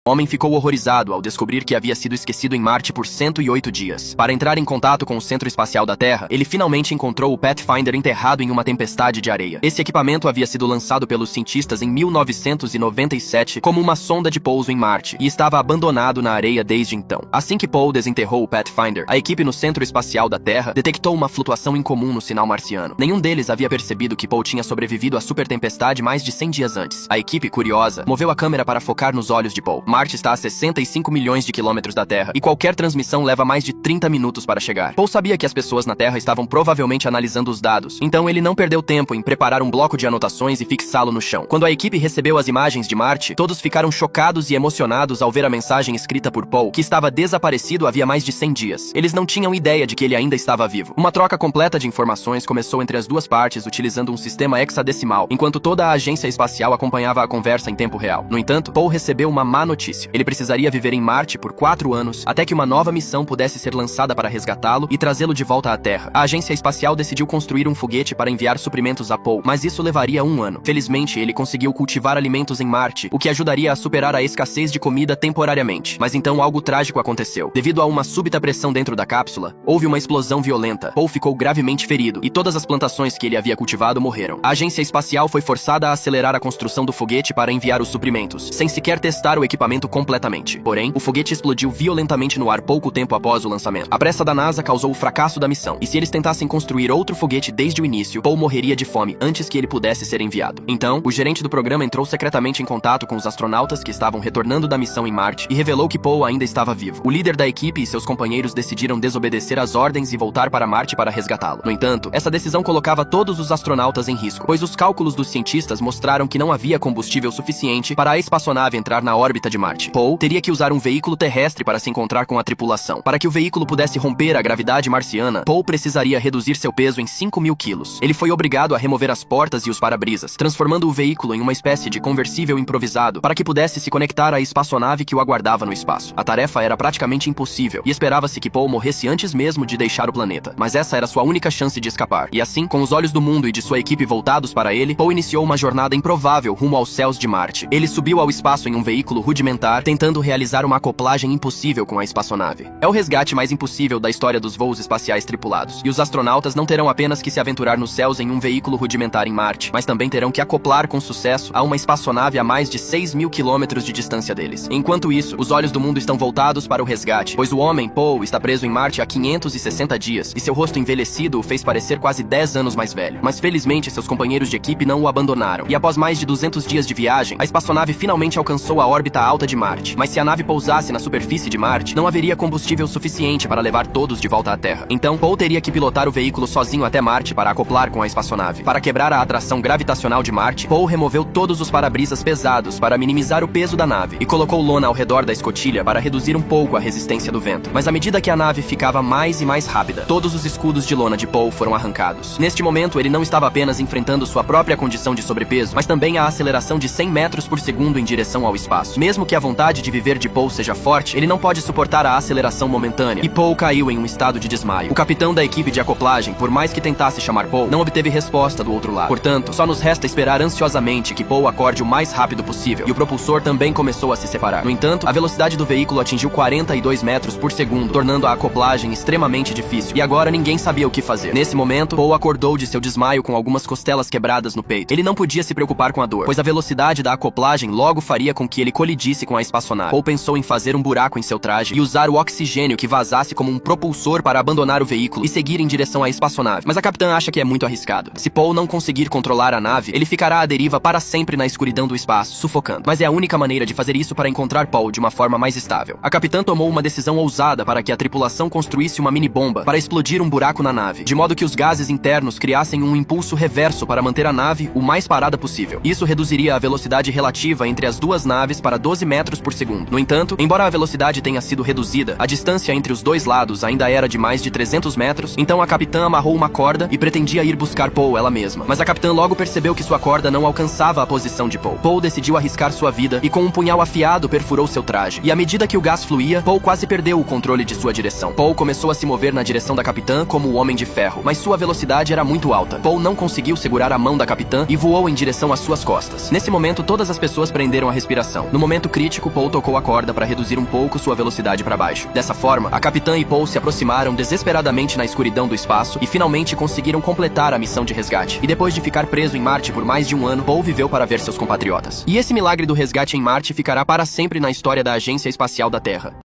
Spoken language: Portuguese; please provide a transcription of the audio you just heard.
O homem ficou horrorizado ao descobrir que havia sido esquecido em Marte por 108 dias. Para entrar em contato com o Centro Espacial da Terra, ele finalmente encontrou o Pathfinder enterrado em uma tempestade de areia. Esse equipamento havia sido lançado pelos cientistas em 1997 como uma sonda de pouso em Marte e estava abandonado na areia desde então. Assim que Paul desenterrou o Pathfinder, a equipe no Centro Espacial da Terra detectou uma flutuação incomum no sinal marciano. Nenhum deles havia percebido que Paul tinha sobrevivido à supertempestade mais de 100 dias antes. A equipe, curiosa, moveu a câmera para focar nos olhos de Paul. Marte está a 65 milhões de quilômetros da Terra, e qualquer transmissão leva mais de 30 minutos para chegar. Paul sabia que as pessoas na Terra estavam provavelmente analisando os dados, então ele não perdeu tempo em preparar um bloco de anotações e fixá-lo no chão. Quando a equipe recebeu as imagens de Marte, todos ficaram chocados e emocionados ao ver a mensagem escrita por Paul, que estava desaparecido havia mais de 100 dias. Eles não tinham ideia de que ele ainda estava vivo. Uma troca completa de informações começou entre as duas partes utilizando um sistema hexadecimal, enquanto toda a agência espacial acompanhava a conversa em tempo real. No entanto, Paul recebeu uma má notícia. Ele precisaria viver em Marte por 4 anos, até que uma nova missão pudesse ser lançada para resgatá-lo e trazê-lo de volta à Terra. A agência espacial decidiu construir um foguete para enviar suprimentos a Paul, mas isso levaria 1 ano. Felizmente, ele conseguiu cultivar alimentos em Marte, o que ajudaria a superar a escassez de comida temporariamente. Mas então algo trágico aconteceu. Devido a uma súbita pressão dentro da cápsula, houve uma explosão violenta. Paul ficou gravemente ferido, e todas as plantações que ele havia cultivado morreram. A agência espacial foi forçada a acelerar a construção do foguete para enviar os suprimentos, sem sequer testar o equipamento completamente. Porém, o foguete explodiu violentamente no ar pouco tempo após o lançamento. A pressa da NASA causou o fracasso da missão, e se eles tentassem construir outro foguete desde o início, Paul morreria de fome antes que ele pudesse ser enviado. Então, o gerente do programa entrou secretamente em contato com os astronautas que estavam retornando da missão em Marte e revelou que Paul ainda estava vivo. O líder da equipe e seus companheiros decidiram desobedecer às ordens e voltar para Marte para resgatá-lo. No entanto, essa decisão colocava todos os astronautas em risco, pois os cálculos dos cientistas mostraram que não havia combustível suficiente para a espaçonave entrar na órbita de Marte. Paul teria que usar um veículo terrestre para se encontrar com a tripulação. Para que o veículo pudesse romper a gravidade marciana, Paul precisaria reduzir seu peso em 5.000 quilos. Ele foi obrigado a remover as portas e os para-brisas, transformando o veículo em uma espécie de conversível improvisado para que pudesse se conectar à espaçonave que o aguardava no espaço. A tarefa era praticamente impossível e esperava-se que Paul morresse antes mesmo de deixar o planeta. Mas essa era sua única chance de escapar. E assim, com os olhos do mundo e de sua equipe voltados para ele, Paul iniciou uma jornada improvável rumo aos céus de Marte. Ele subiu ao espaço em um veículo rudimentar, tentando realizar uma acoplagem impossível com a espaçonave. É o resgate mais impossível da história dos voos espaciais tripulados. E os astronautas não terão apenas que se aventurar nos céus em um veículo rudimentar em Marte, mas também terão que acoplar com sucesso a uma espaçonave a mais de 6.000 quilômetros de distância deles. Enquanto isso, os olhos do mundo estão voltados para o resgate, pois o homem, Paul, está preso em Marte há 560 dias e seu rosto envelhecido o fez parecer quase 10 anos mais velho. Mas felizmente seus companheiros de equipe não o abandonaram. E após mais de 200 dias de viagem, a espaçonave finalmente alcançou a órbita alta de Marte. Mas se a nave pousasse na superfície de Marte, não haveria combustível suficiente para levar todos de volta à Terra. Então, Paul teria que pilotar o veículo sozinho até Marte para acoplar com a espaçonave. Para quebrar a atração gravitacional de Marte, Paul removeu todos os para-brisas pesados para minimizar o peso da nave e colocou lona ao redor da escotilha para reduzir um pouco a resistência do vento. Mas à medida que a nave ficava mais e mais rápida, todos os escudos de lona de Paul foram arrancados. Neste momento, ele não estava apenas enfrentando sua própria condição de sobrepeso, mas também a aceleração de 100 metros por segundo em direção ao espaço. Mesmo que a vontade de viver de Paul seja forte, ele não pode suportar a aceleração momentânea, e Paul caiu em um estado de desmaio. O capitão da equipe de acoplagem, por mais que tentasse chamar Paul, não obteve resposta do outro lado. Portanto, só nos resta esperar ansiosamente que Paul acorde o mais rápido possível, e o propulsor também começou a se separar. No entanto, a velocidade do veículo atingiu 42 metros por segundo, tornando a acoplagem extremamente difícil, e agora ninguém sabia o que fazer. Nesse momento, Paul acordou de seu desmaio com algumas costelas quebradas no peito. Ele não podia se preocupar com a dor, pois a velocidade da acoplagem logo faria com que ele colidisse com a espaçonave. Paul pensou em fazer um buraco em seu traje e usar o oxigênio que vazasse como um propulsor para abandonar o veículo e seguir em direção à espaçonave. Mas a capitã acha que é muito arriscado. Se Paul não conseguir controlar a nave, ele ficará à deriva para sempre na escuridão do espaço, sufocando. Mas é a única maneira de fazer isso para encontrar Paul de uma forma mais estável. A capitã tomou uma decisão ousada para que a tripulação construísse uma mini-bomba para explodir um buraco na nave, de modo que os gases internos criassem um impulso reverso para manter a nave o mais parada possível. Isso reduziria a velocidade relativa entre as duas naves para 12 metros por segundo. No entanto, embora a velocidade tenha sido reduzida, a distância entre os dois lados ainda era de mais de 300 metros, então a capitã amarrou uma corda e pretendia ir buscar Paul ela mesma. Mas a capitã logo percebeu que sua corda não alcançava a posição de Paul. Paul decidiu arriscar sua vida e com um punhal afiado perfurou seu traje. E à medida que o gás fluía, Paul quase perdeu o controle de sua direção. Paul começou a se mover na direção da capitã como o Homem de Ferro, mas sua velocidade era muito alta. Paul não conseguiu segurar a mão da capitã e voou em direção às suas costas. Nesse momento, todas as pessoas prenderam a respiração. No momento crítico, Paul tocou a corda para reduzir um pouco sua velocidade para baixo. Dessa forma, a capitã e Paul se aproximaram desesperadamente na escuridão do espaço e finalmente conseguiram completar a missão de resgate. E depois de ficar preso em Marte por mais de um ano, Paul viveu para ver seus compatriotas. E esse milagre do resgate em Marte ficará para sempre na história da Agência Espacial da Terra.